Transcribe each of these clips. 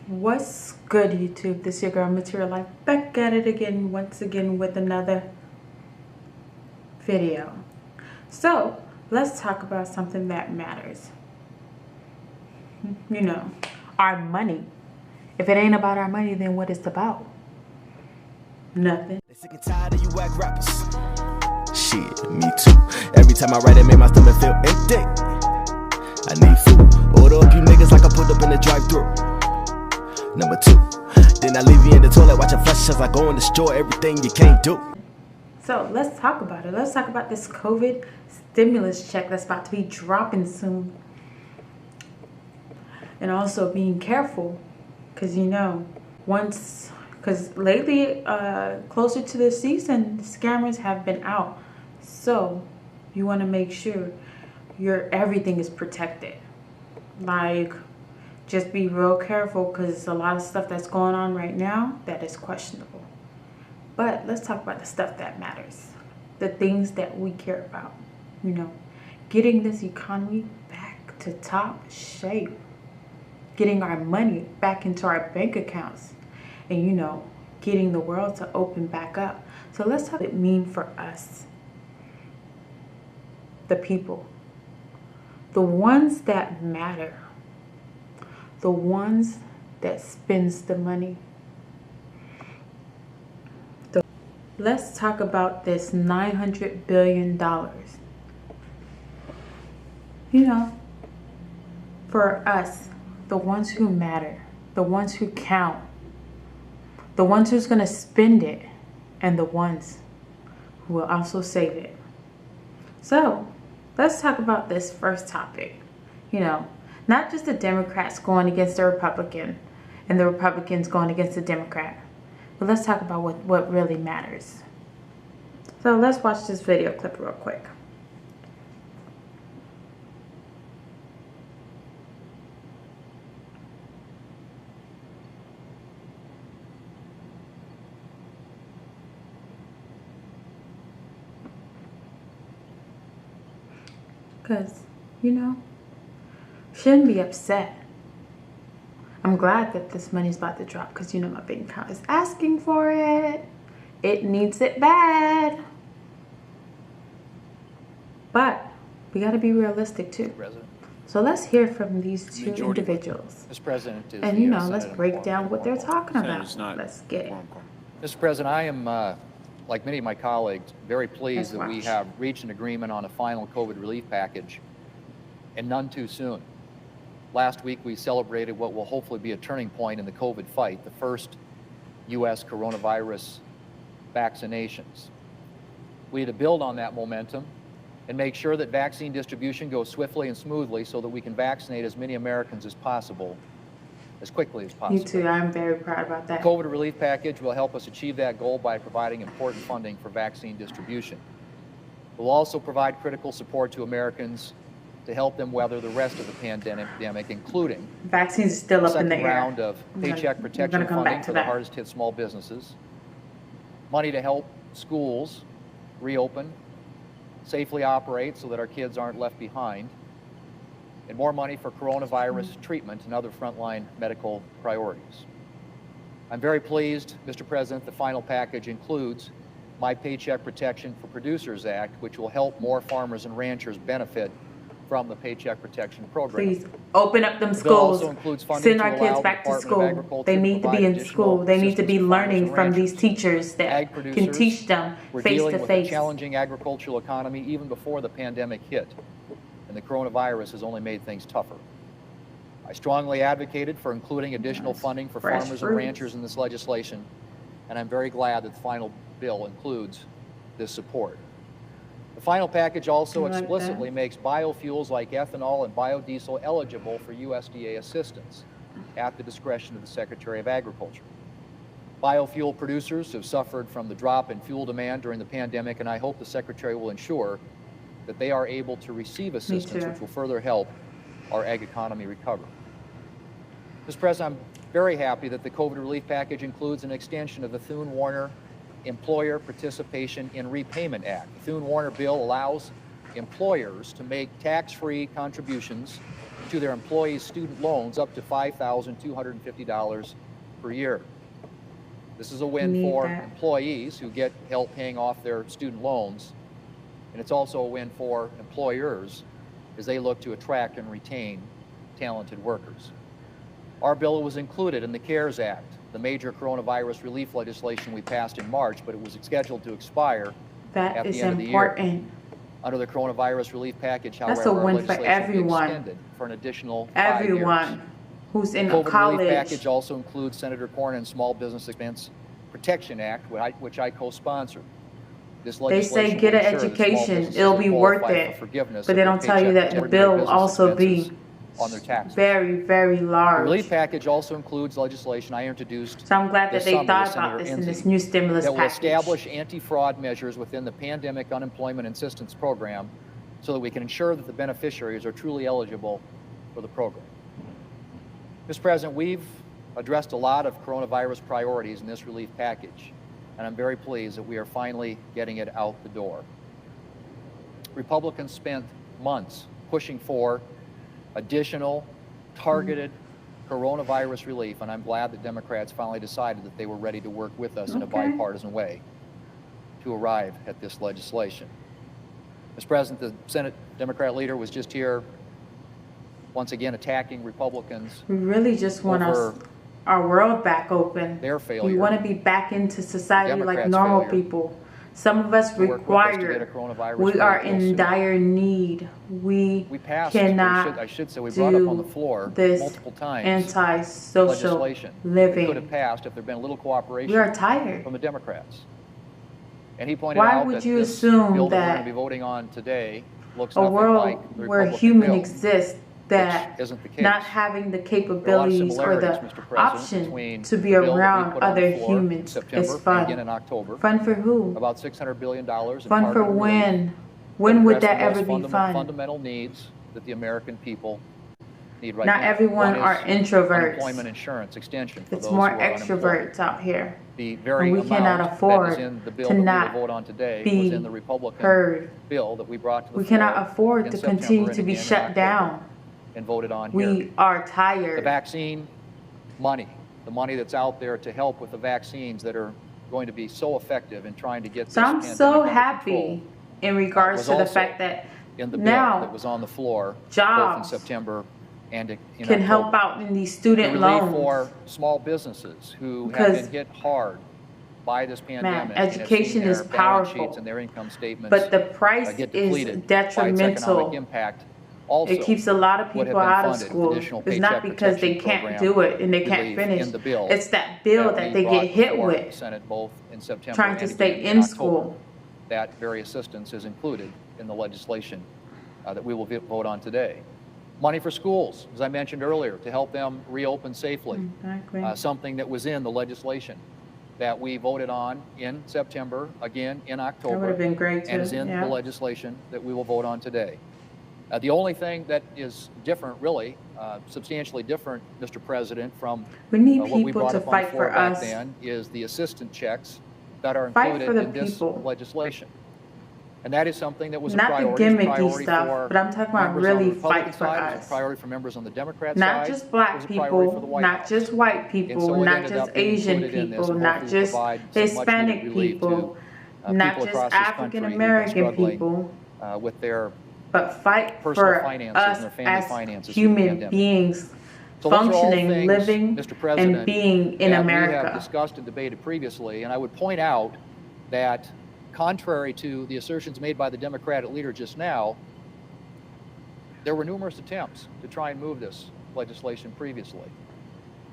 What's good, YouTube? This is your girl Material Life, back at it again, once again with another video. So let's talk about something that matters. You know, our money. If it ain't about our money, then what it's about? Nothing. They sick and tired of you whack rappers. Shit, me too. Every time I write it, make my stomach feel empty. I need food. Order up you niggas like I put up in the drive-thru. Number 2. Then I leave you in the toilet, watch it flush as I go and destroy everything you can't do. So let's talk about it. Let's talk about this COVID stimulus check that's about to be dropping soon. And also being careful, because because lately, closer to the season, the scammers have been out. So you want to make sure everything is protected. Like, just be real careful, because a lot of stuff that's going on right now that is questionable. But let's talk about the stuff that matters, the things that we care about. Getting this economy back to top shape, getting our money back into our bank accounts, and getting the world to open back up. So let's talk what it means for us, the people, the ones that matter, the ones that spends the money. Let's talk about this $900 billion. For us, the ones who matter, the ones who count, the ones who's going to spend it, and the ones who will also save it. So let's talk about this first topic. Not just the Democrats going against the Republican and the Republicans going against the Democrat, but let's talk about what really matters. So let's watch this video clip real quick. Because, shouldn't be upset. I'm glad that this money's about to drop, because my bank account is asking for it. It needs it bad. But we got to be realistic too. So let's hear from these two individuals. Mr. President, and let's break down what they're talking about. Let's get it. Mr. President, I am, like many of my colleagues, very pleased that we have reached an agreement on a final COVID relief package, and none too soon. Last week, we celebrated what will hopefully be a turning point in the COVID fight, the first U.S. coronavirus vaccinations. We need to build on that momentum and make sure that vaccine distribution goes swiftly and smoothly so that we can vaccinate as many Americans as possible, as quickly as possible. Me too. I'm very proud about that. The COVID relief package will help us achieve that goal by providing important funding for vaccine distribution. It will also provide critical support to Americans to help them weather the rest of the pandemic, including vaccines are still up in the air. Second round of paycheck protection funding for the hardest hit small businesses, money to help schools reopen, safely operate so that our kids aren't left behind, and more money for coronavirus treatment and other frontline medical priorities. I'm very pleased, Mr. President, the final package includes My Paycheck Protection for Producers Act, which will help more farmers and ranchers benefit from the Paycheck Protection Program. Please open up them schools. Send our kids back to school. They need to be in school. They need to be learning from these teachers that can teach them face to face. We're dealing with a challenging agricultural economy even before the pandemic hit, and the coronavirus has only made things tougher. I strongly advocated for including additional funding for farmers and ranchers in this legislation, and I'm very glad that the final bill includes this support. The final package also explicitly makes biofuels like ethanol and biodiesel eligible for USDA assistance at the discretion of the Secretary of Agriculture. Biofuel producers have suffered from the drop in fuel demand during the pandemic, and I hope the Secretary will ensure that they are able to receive assistance, which will further help our ag economy recover. Mr. President, I'm very happy that the COVID relief package includes an extension of the Thune-Warner Employer Participation in Repayment Act. The Thune-Warner bill allows employers to make tax-free contributions to their employees' student loans up to $5,250 per year. This is a win for employees who get help paying off their student loans, and it's also a win for employers as they look to attract and retain talented workers. Our bill was included in the CARES Act, the major coronavirus relief legislation we passed in March, but it was scheduled to expire at the end of the year. Under the coronavirus relief package, however, that's a win for everyone. Extended for an additional 5 years. Everyone who's in COVID college. relief package also includes Senator Cornyn's Small Business Expense Protection Act, which I co-sponsored. This They say legislation get will an ensure that small education, businesses it'll be worth qualify it. for forgiveness But of they their don't tell you paycheck that the and bill will business also be expenses on their taxes. very, very The large. relief package also includes legislation I introduced So I'm glad that this they summer thought with about Senator this in this Enzi new stimulus that will package. establish anti-fraud measures within the Pandemic Unemployment Assistance Program so that we can ensure that the beneficiaries are truly eligible for the program. Mr. President, we've addressed a lot of coronavirus priorities in this relief package, and I'm very pleased that we are finally getting it out the door. Republicans spent months pushing for additional targeted coronavirus relief, and I'm glad that Democrats finally decided that they were ready to work with us in a bipartisan way to arrive at this legislation. Mr. President, the Senate Democrat leader was just here once again attacking Republicans. We really just want our world back open. Their failure. We want to be back into society like Democrats' normal failure people. Some of us to work with us to get a require, coronavirus we are bill in soon. dire need. We passed, or cannot I should say, we brought up on the do floor this multiple times antisocial legislation that could have living. passed if there'd been a little cooperation We are tired. from the Democrats. And he pointed Why out would that you this assume bill that we're going that to be voting on today looks a nothing world like the where Republican human bill, exists that which isn't the case. not having the There are a lot of capabilities or similarities, the Mr. President, option between to be the bill that we around put on other the floor in humans September is and fun. again in October, Fun for who? about $600 billion in Fun for targeted relief when? to When would address that the ever most be fun? fundamental needs that the American people need right Not now. everyone One are is introverts. unemployment insurance extension for It's those more who are unemployed. extroverts out here. The very And we amount cannot that afford is in the bill to that we not will vote on today was be in the Republican heard. bill that we brought to the We floor cannot afford in to September continue and to be again in shut October down. and voted on here. We are The tired. vaccine money, the money that's out there to help with the vaccines that are going to be so effective in trying to get this So I'm pandemic so under happy control in regards was to the also fact that in the bill now that was on the floor both in jobs September and in can October. help out in these The student relief loans. for small businesses who have Because, been hit hard by this pandemic. and have seen education their is balance powerful, sheets and their income statements but the price get is depleted by its economic detrimental. impact. Also, It keeps a lot of would have people been out of funded, school. additional It's not Paycheck because they Protection can't Program do it and they can't relief finish. in the bill It's that bill that we they brought get hit before the with, Senate both in September trying and to again stay in in October. school. That very assistance is included in the legislation that we will vote on today. Money for schools, as I mentioned earlier, to help them reopen safely. Exactly. Something that was in the legislation that we voted on in September, again in October. That would have been great And is too, in the yeah. legislation that we will vote on today. The only thing that is different, really, substantially different, Mr. President, from We need what we people brought to up on the fight floor for back us. then, is the assistant checks that are Fight included for the in this people. legislation. And that is something that was a Not the priority. It was a gimmicky priority stuff, for but I'm talking about members on the really Republican fight for side, It was us. a priority for members on the Democrat side. Not just It black was a priority for the people, White not House. just white And so people, it not ended just up being Asian included in this, people, and not hopefully just provide some much-needed Hispanic relief people, to not people just across this African country who've been American struggling, people, with their but fight personal for finances and us their family as finances through the human pandemic. beings, So those are all functioning, things, living, Mr. President, and being in that we have America. discussed and debated previously, and I would point out that contrary to the assertions made by the Democratic leader just now, there were numerous attempts to try and move this legislation previously.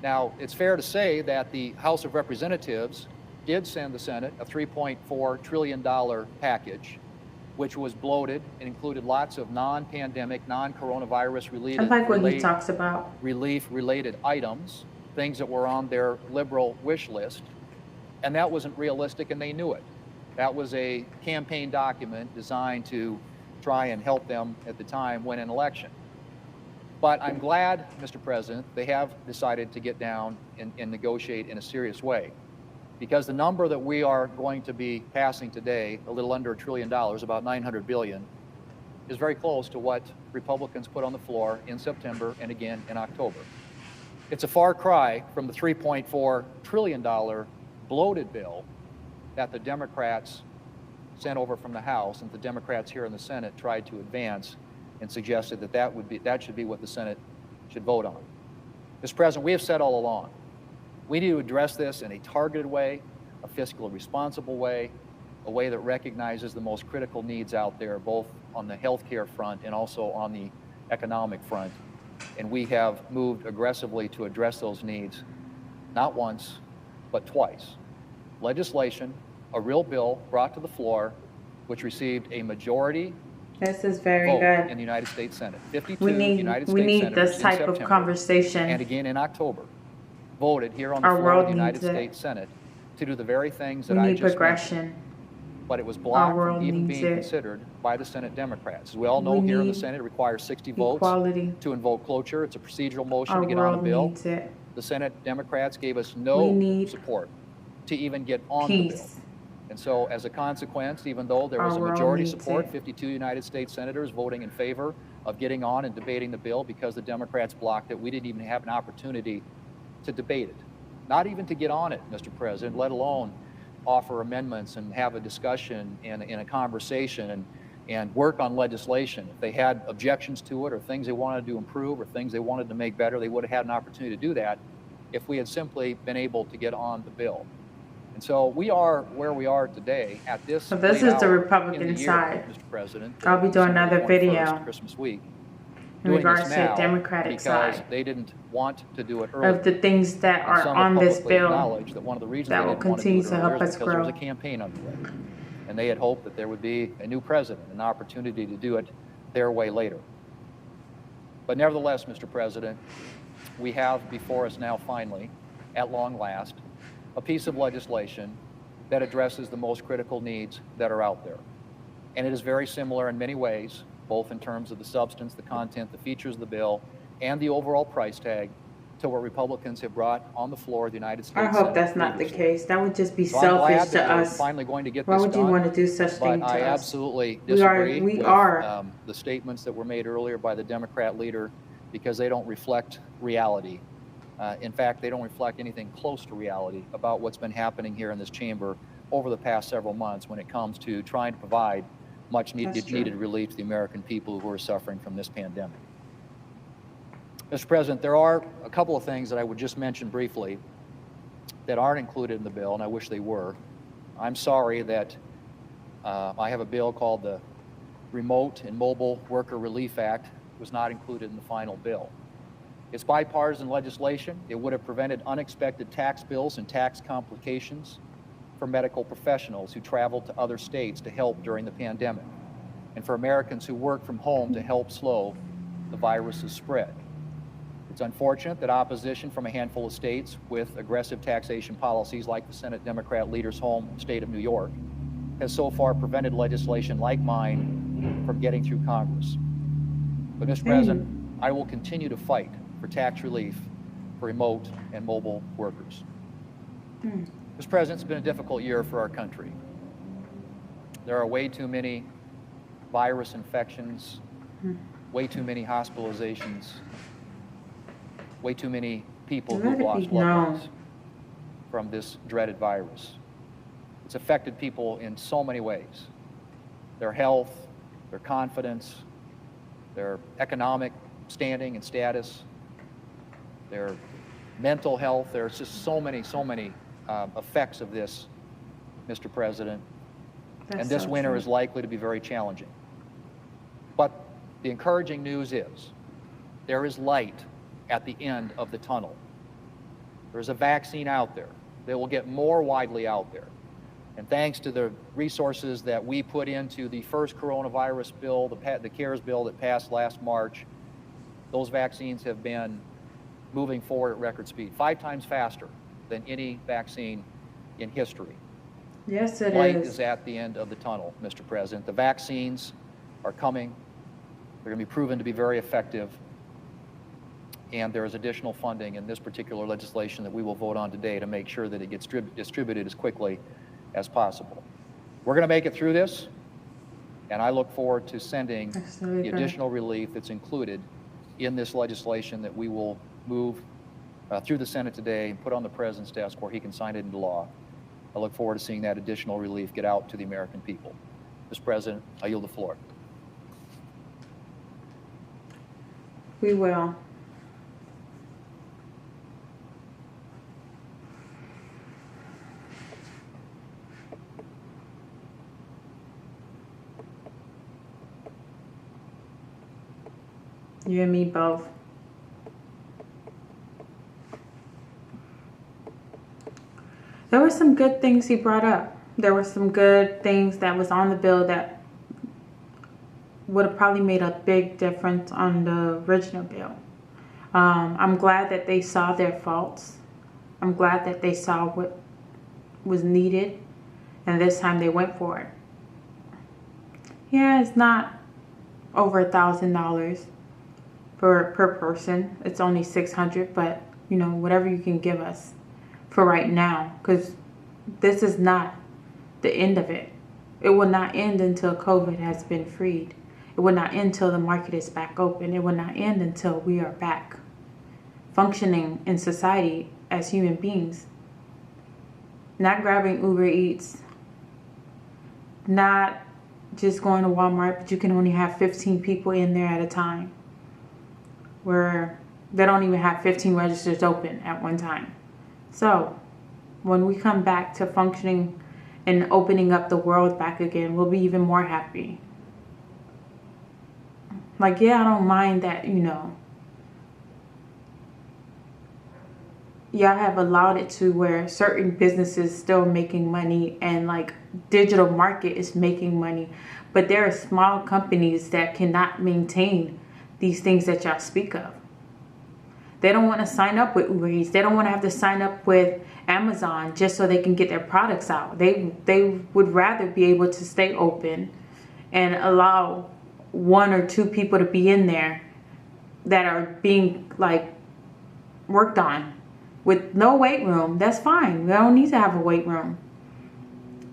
Now, it's fair to say that the House of Representatives did send the Senate a $3.4 trillion package, which was bloated and included lots of non-pandemic, non-coronavirus I related like what he talks about. relief-related items, things that were on their liberal wish list, and that wasn't realistic, and they knew it. That was a campaign document designed to try and help them at the time win an election. But I'm glad, Mr. President, they have decided to get down and negotiate in a serious way, because the number that we are going to be passing today, a little under $1 trillion, about $900 billion, is very close to what Republicans put on the floor in September and again in October. It's a far cry from the $3.4 trillion bloated bill that the Democrats sent over from the House and the Democrats here in the Senate tried to advance and suggested that that should be what the Senate should vote on. Mr. President, we have said all along, we need to address this in a targeted way, a fiscally responsible way, a way that recognizes the most critical needs out there, both on the healthcare front and also on the economic front. And we have moved aggressively to address those needs, not once, but twice. Legislation, a real bill brought to the floor, which received a majority This is very vote good. in the United States Senate. 52 We need United States senators this in type of September, conversation. and again in October, voted here on the Our floor of world the United needs it. States Senate to do the very things that We I need just mentioned. progression. But it was blocked world from even needs being it. considered by the Senate Democrats. As we all know, We here in the need Senate, it requires 60 votes Equality. to invoke cloture. It's a procedural motion Our to get on a world bill. needs it. The Senate Democrats gave us We no need support to even get on the bill. Peace. And so as a consequence, even though there was Our a world majority needs support, it. 52 United States senators voting in favor of getting on and debating the bill because the Democrats blocked it, we didn't even have an opportunity to debate it. Not even to get on it, Mr. President, let alone offer amendments and have a discussion and a conversation and work on legislation. If they had objections to it or things they wanted to improve or things they wanted to make better, they would have had an opportunity to do that if we had simply been able to get on the bill. And so we are where we are today at this. So this late is the hour Republican in the year, side. Mr. President. I'll be doing December another 21st, video Christmas week. in Doing regards this to the now Democratic because side they didn't want to do it earlier. of the things that And are some on have this publicly bill. acknowledged that one of the reasons that they will didn't want to do continue it to earlier help is us because there was a grow. campaign underway. And they had hoped that there would be a new president, an opportunity to do it their way later. But nevertheless, Mr. President, we have before us now finally, at long last, a piece of legislation that addresses the most critical needs that are out there. And it is very similar in many ways, both in terms of the substance, the content, the features of the bill, and the overall price tag to what Republicans have brought on the floor of the United States I hope Senate that's not the previously. case. That would just be So I'm glad selfish that to we're us. finally going to get Why this would you done, want to do such thing but to I us? absolutely We are- disagree we with are. the statements that were made earlier by the Democrat leader because they don't reflect reality. In fact, they don't reflect anything close to reality about what's been happening here in this chamber over the past several months when it comes to trying to provide much That's true. needed relief to the American people who are suffering from this pandemic. Mr. President, there are a couple of things that I would just mention briefly that aren't included in the bill, and I wish they were. I'm sorry that I have a bill called the Remote and Mobile Worker Relief Act was not included in the final bill. It's bipartisan legislation. It would have prevented unexpected tax bills and tax complications for medical professionals who traveled to other states to help during the pandemic, and for Americans who work from home to help slow the virus's spread. It's unfortunate that opposition from a handful of states with aggressive taxation policies like the Senate Democrat leader's home state of New York has so far prevented legislation like mine from getting through Congress. But Mr. President, I will continue to fight for tax relief for remote and mobile workers. Mr. President, it's been a difficult year for our country. There are way too many virus infections, way too many hospitalizations, way too many people Let who've it lost be loved known. ones from this dreaded virus. It's affected people in so many ways. Their health, their confidence, their economic standing and status, their mental health. There's just so many effects of this, Mr. President. That's And this so winter true. is likely to be very challenging. But the encouraging news is there is light at the end of the tunnel. There's a vaccine out there. They will get more widely out there. And thanks to the resources that we put into the first coronavirus bill, the CARES bill that passed last March, those vaccines have been moving forward at record speed, 5 times faster than any vaccine in history. Yes, it Light is. is at the end of the tunnel, Mr. President. The vaccines are coming. They're going to be proven to be very effective. And there is additional funding in this particular legislation that we will vote on today to make sure that it gets distributed as quickly as possible. We're going to make it through this. And I look forward to sending That's really the good. additional relief that's included in this legislation that we will move through the Senate today and put on the President's desk where he can sign it into law. I look forward to seeing that additional relief get out to the American people. Mr. President, I yield the floor. We will. You and me both. There were some good things he brought up. There were some good things that was on the bill that would have probably made a big difference on the original bill. I'm glad that they saw their faults. I'm glad that they saw what was needed, and this time they went for it. Yeah, it's not over $1,000 per person. It's only $600, but you know, whatever you can give us for right now, because this is not the end of it. It will not end until COVID has been freed. It will not end until the market is back open. It will not end until we are back functioning in society as human beings. Not grabbing Uber Eats, not just going to Walmart, but you can only have 15 people in there at a time, where they don't even have 15 registers open at one time. So when we come back to functioning and opening up the world back again, we'll be even more happy. Like, yeah, I don't mind that, you know, y'all have allowed it to where certain businesses still making money and like digital market is making money, but there are small companies that cannot maintain these things that y'all speak of. They don't want to sign up with Uber Eats. They don't want to have to sign up with Amazon just so they can get their products out. They would rather be able to stay open and allow 1 or 2 people to be in there that are being like worked on with no weight room. That's fine. We don't need to have a weight room.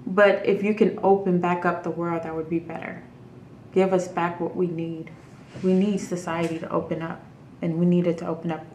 But if you can open back up the world, that would be better. Give us back what we need. We need society to open up, and we need it to open up